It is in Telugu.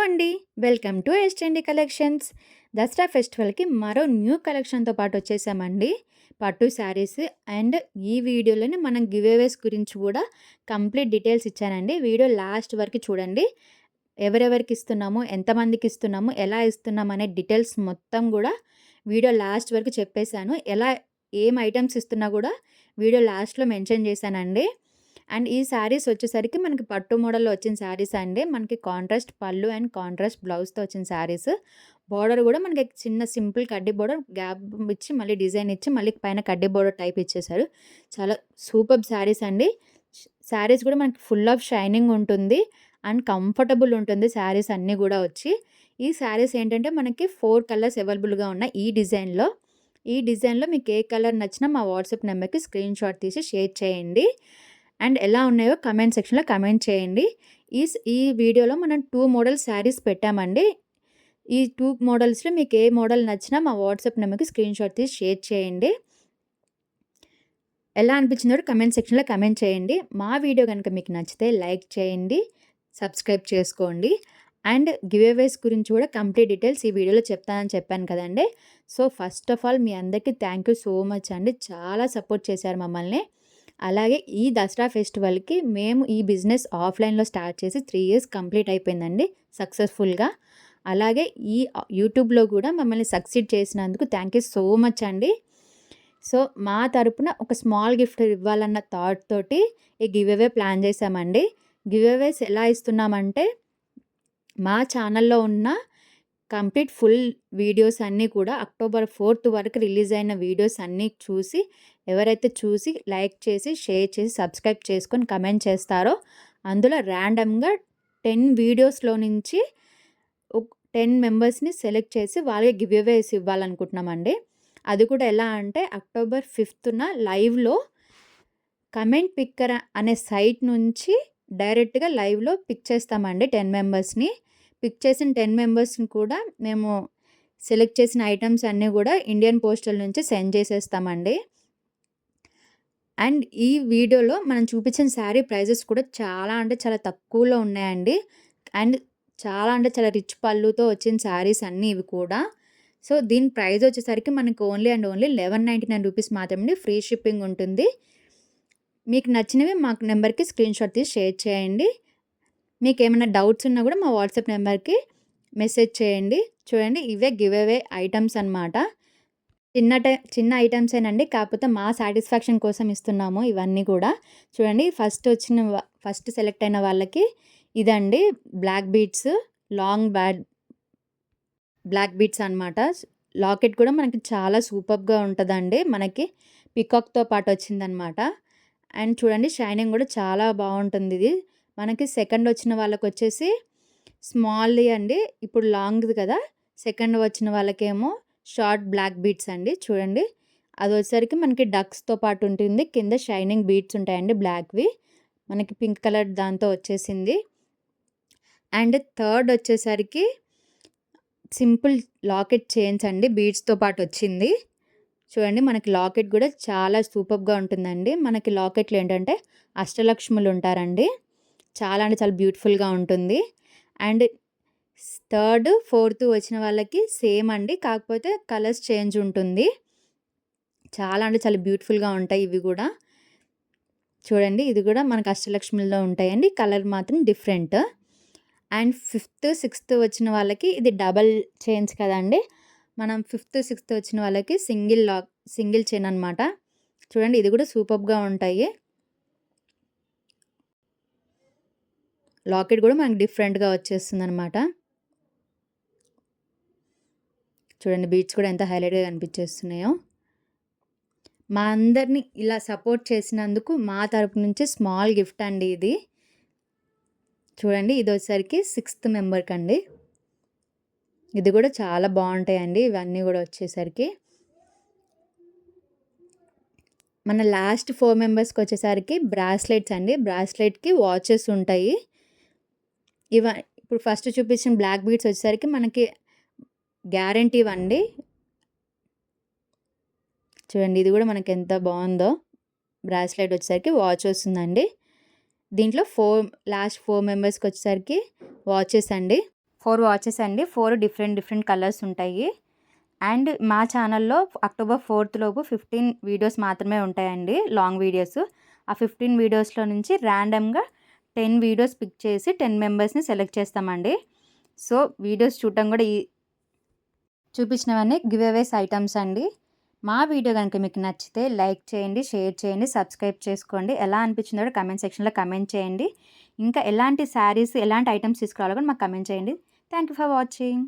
హలో అండి. Welcome to S trendy collections. Dasara ఫెస్టివల్‌కి మరో న్యూ కలెక్షన్‌తో పాటు వచ్చేసామండి. పట్టు శారీస్ అండ్ ఈ వీడియోలోనే మనం గివ్ అవేస్ గురించి కూడా కంప్లీట్ డీటెయిల్స్ ఇచ్చానండి. వీడియో లాస్ట్ వరకు చూడండి. ఎవరెవరికి ఇస్తున్నాము, ఎంతమందికి ఇస్తున్నాము, ఎలా ఇస్తున్నాము అనే డీటెయిల్స్ మొత్తం కూడా వీడియో లాస్ట్ వరకు చెప్పేసాను. ఏం ఐటెమ్స్ ఇస్తున్నా కూడా వీడియో లాస్ట్‌లో మెన్షన్ చేశానండి. అండ్ ఈ శారీస్ వచ్చేసరికి మనకి పట్టు మోడల్‌లో వచ్చిన శారీస్ అండి. మనకి కాంట్రాస్ట్ పళ్ళు అండ్ కాంట్రాస్ట్ బ్లౌజ్‌తో వచ్చిన శారీస్. బోర్డర్ కూడా మనకి చిన్న సింపుల్ కడ్డీ బోర్డర్ గ్యాప్ ఇచ్చి మళ్ళీ డిజైన్ ఇచ్చి మళ్ళీ పైన కడ్డీ బోర్డర్ టైప్ ఇచ్చేసారు. చాలా సూపర్బ్ శారీస్ అండి. శారీస్ కూడా మనకి ఫుల్ ఆఫ్ షైనింగ్ ఉంటుంది అండ్ కంఫర్టబుల్ ఉంటుంది శారీస్ అన్నీ కూడా వచ్చి. ఈ శారీస్ ఏంటంటే మనకి 4 కలర్స్ అవైలబుల్‌గా ఉన్నాయి ఈ డిజైన్‌లో. ఈ డిజైన్‌లో మీకు ఏ కలర్ నచ్చినా మా వాట్సాప్ నెంబర్‌కి స్క్రీన్‌షాట్ తీసి షేర్ చేయండి. అండ్ ఎలా ఉన్నాయో కమెంట్ సెక్షన్‌లో కమెంట్ చేయండి. ఈ వీడియోలో మనం 2 మోడల్ శారీస్ పెట్టామండి. ఈ 2 మోడల్స్‌లో మీకు ఏ మోడల్ నచ్చినా మా వాట్సాప్ నెంబర్‌కి స్క్రీన్‌షాట్ తీసి షేర్ చేయండి. ఎలా అనిపించిందో కమెంట్ సెక్షన్‌లో కమెంట్ చేయండి. మా వీడియో గనుక మీకు నచ్చితే లైక్ చేయండి, సబ్స్క్రైబ్ చేసుకోండి. అండ్ గివ్ అవేస్ గురించి కూడా కంప్లీట్ డీటెయిల్స్ ఈ వీడియోలో చెప్తానని చెప్పాను కదండీ. సో, ఫస్ట్ ఆఫ్ ఆల్ మీ అందరికీ థ్యాంక్ యూ సో మచ్ అండి. చాలా సపోర్ట్ చేశారు మమ్మల్ని. అలాగే ఈ దసరా ఫెస్టివల్‌కి మేము ఈ బిజినెస్ ఆఫ్‌లైన్‌లో స్టార్ట్ చేసి 3 ఇయర్స్ కంప్లీట్ అయిపోయిందండి సక్సెస్‌ఫుల్‌గా. అలాగే ఈ యూట్యూబ్‌లో కూడా మమ్మల్ని సక్సీడ్ చేసినందుకు థ్యాంక్ యూ సో మచ్ అండి. సో, మా తరపున ఒక స్మాల్ గిఫ్ట్ ఇవ్వాలన్న థాట్ తోటి ఈ గివ్ అవే ప్లాన్ చేశామండి. గివ్ అవేస్ ఎలా ఇస్తున్నామంటే మా ఛానల్‌లో ఉన్న కంప్లీట్ ఫుల్ వీడియోస్ అన్నీ కూడా అక్టోబర్ 4th వరకు రిలీజ్ అయిన వీడియోస్ అన్నీ చూసి ఎవరైతే చూసి లైక్ చేసి, షేర్ చేసి, సబ్స్క్రైబ్ చేసుకొని కమెంట్ చేస్తారో అందులో ర్యాండమ్‌గా 10 వీడియోస్‌లో నుంచి 10 మెంబర్స్‌ని సెలెక్ట్ చేసి వాళ్ళకి గివ్ అవేస్ ఇవ్వాలనుకుంటున్నామండి. అది కూడా ఎలా అంటే అక్టోబర్ 5థ్‌న లైవ్‌లో కమెంట్ పిక్కర్ అనే సైట్ నుంచి డైరెక్ట్‌గా లైవ్‌లో పిక్ చేస్తామండి 10 మెంబర్స్‌ని. పిక్ చేసిన 10 మెంబర్స్‌ని కూడా మేము సెలెక్ట్ చేసిన ఐటెమ్స్ అన్నీ కూడా ఇండియన్ పోస్టల్ నుంచి సెండ్ చేసేస్తామండి. అండ్ ఈ వీడియోలో మనం చూపించిన శారీ ప్రైజెస్ కూడా చాలా అంటే చాలా తక్కువలో ఉన్నాయండి. అండ్ చాలా అంటే చాలా రిచ్ పళ్ళుతో వచ్చిన శారీస్ అన్నీ ఇవి కూడా. సో, దీని ప్రైస్ వచ్చేసరికి మనకు ఓన్లీ అండ్ ఓన్లీ 1199 రూపీస్ మాత్రమే. ఫ్రీ షిప్పింగ్ ఉంటుంది. మీకు నచ్చినవి మాకు నెంబర్‌కి స్క్రీన్‌షాట్ తీసి షేర్ చేయండి. మీకేమైనా డౌట్స్ ఉన్నా కూడా మా వాట్సాప్ నెంబర్‌కి మెసేజ్ చేయండి. చూడండి ఇవే గివ్ అవే ఐటెమ్స్ అనమాట. చిన్న ఐటెమ్సేనండి. కాకపోతే మా సాటిస్ఫాక్షన్ కోసం ఇస్తున్నాము ఇవన్నీ కూడా. చూడండి ఫస్ట్ సెలెక్ట్ అయిన వాళ్ళకి ఇదండి black beads, long black beads అనమాట. లాకెట్ కూడా మనకి చాలా సూపర్బ్‌గా ఉంటదండి. మనకి పికాక్‌తో పాటు వచ్చిందనమాట. అండ్ చూడండి షైనింగ్ కూడా చాలా బావుంటుందిది. మనకి సెకండ్ వచ్చిన వాళ్ళకొచ్చేసి స్మాల్‌ది అండి. ఇప్పుడు లాంగ్‌ది కదా! సెకండ్ వచ్చిన వాళ్ళకేమో షార్ట్ బ్లాక్ బీడ్స్ అండి. చూడండి. అదొచ్చేసరికి మనకి డక్స్‌తో పాటు ఉంటుంది. కింద షైనింగ్ బీడ్స్ ఉంటాయండి బ్లాక్‌వి. మనకి పింక్ కలర్ దాంతో వచ్చేసింది. అండ్ థర్డ్ వచ్చేసరికి సింపుల్ లాకెట్ చైన్స్ అండి. బీడ్స్‌తో పాటు వచ్చింది. చూడండి మనకి లాకెట్ కూడా చాలా సూపర్బ్‌గా ఉంటుందండి. మనకి లాకెట్‌లో ఏంటంటే అష్టలక్ష్ములు ఉంటారండి. చాలా అంటే చాలా బ్యూటిఫుల్‌గా ఉంటుంది. అండ్ థర్డ్, ఫోర్త్ వచ్చిన వాళ్ళకి సేమ్ అండి. కాకపోతే కలర్స్ చేంజ్ ఉంటుంది. చాలా అంటే చాలా బ్యూటిఫుల్‌గా ఉంటాయి ఇవి గూడా. చూడండి ఇది కూడా మనకు అష్టలక్ష్మిలో ఉంటాయండి. కలర్ మాత్రం డిఫరెంట్. అండ్ ఫిఫ్త్, సిక్స్త్ వచ్చిన వాళ్ళకి ఇది డబల్ చైన్స్ కదండీ! మనం ఫిఫ్త్, సిక్స్త్ వచ్చిన వాళ్ళకి సింగిల్ చైన్ అనమాట. చూడండి ఇది కూడా సూపర్బ్‌గా ఉంటాయి. లాకెట్ కూడా మనకు డిఫరెంట్‌గా వచ్చేస్తుందనమాట. చూడండి బీడ్స్ కూడా ఎంత హైలైట్‌గా కనిపించేస్తున్నాయో. మా అందరిని ఇలా సపోర్ట్ చేసినందుకు మా తరపు నుంచి స్మాల్ గిఫ్ట్ అండి ఇది. చూడండి ఇదొచ్చేసరికి సిక్స్త్ మెంబర్‌కండి. ఇది కూడా చాలా బావుంటాయండి ఇవన్నీ కూడా వచ్చేసరికి. మన లాస్ట్ 4 మెంబర్స్‌కొచ్చేసరికి బ్రాస్లెట్స్ అండి. బ్రాస్లెట్‌కి వాచెస్ ఉంటాయి. ఇప్పుడు ఫస్ట్ చూపించిన బ్లాక్ బీడ్స్ వచ్చేసరికి మనకి గ్యారంటీవండి. చూడండి ఇది కూడా మనకి ఎంత బావుందో. బ్రాస్లెట్ వచ్చేసరికి వాచ్ వస్తుందండి. దీంట్లో లాస్ట్ 4 మెంబర్స్‌కొచ్చేసరికి వాచెస్ అండి. 4 వాచెస్ అండి. 4 డిఫరెంట్ కలర్స్ ఉంటాయి. అండ్ మా ఛానల్‌లో అక్టోబర్ 4th లోపు 15 వీడియోస్ మాత్రమే ఉంటాయండి. Long videos. ఆ 15 వీడియోస్‌లో నుంచి ర్యాండమ్‌గా 10 వీడియోస్ పిక్ చేసి 10 మెంబర్స్‌ని సెలెక్ట్ చేస్తామండి. సో, వీడియోస్ చూడటం కూడా చూపించినవన్నీ గివ్ అవేస్ ఐటమ్స్ అండి. మా వీడియో గనుక మీకు నచ్చితే లైక్ చేయండి, షేర్ చేయండి, సబ్స్క్రైబ్ చేసుకోండి. ఎలా అనిపించిందో కూడా కామెంట్ సెక్షన్‌లో కామెంట్ చేయండి. ఇంకా ఎలాంటి శారీస్, ఎలాంటి ఐటమ్స్ తీసుకురావాలో కూడా మాకు కామెంట్ చేయండి. Thank you for watching.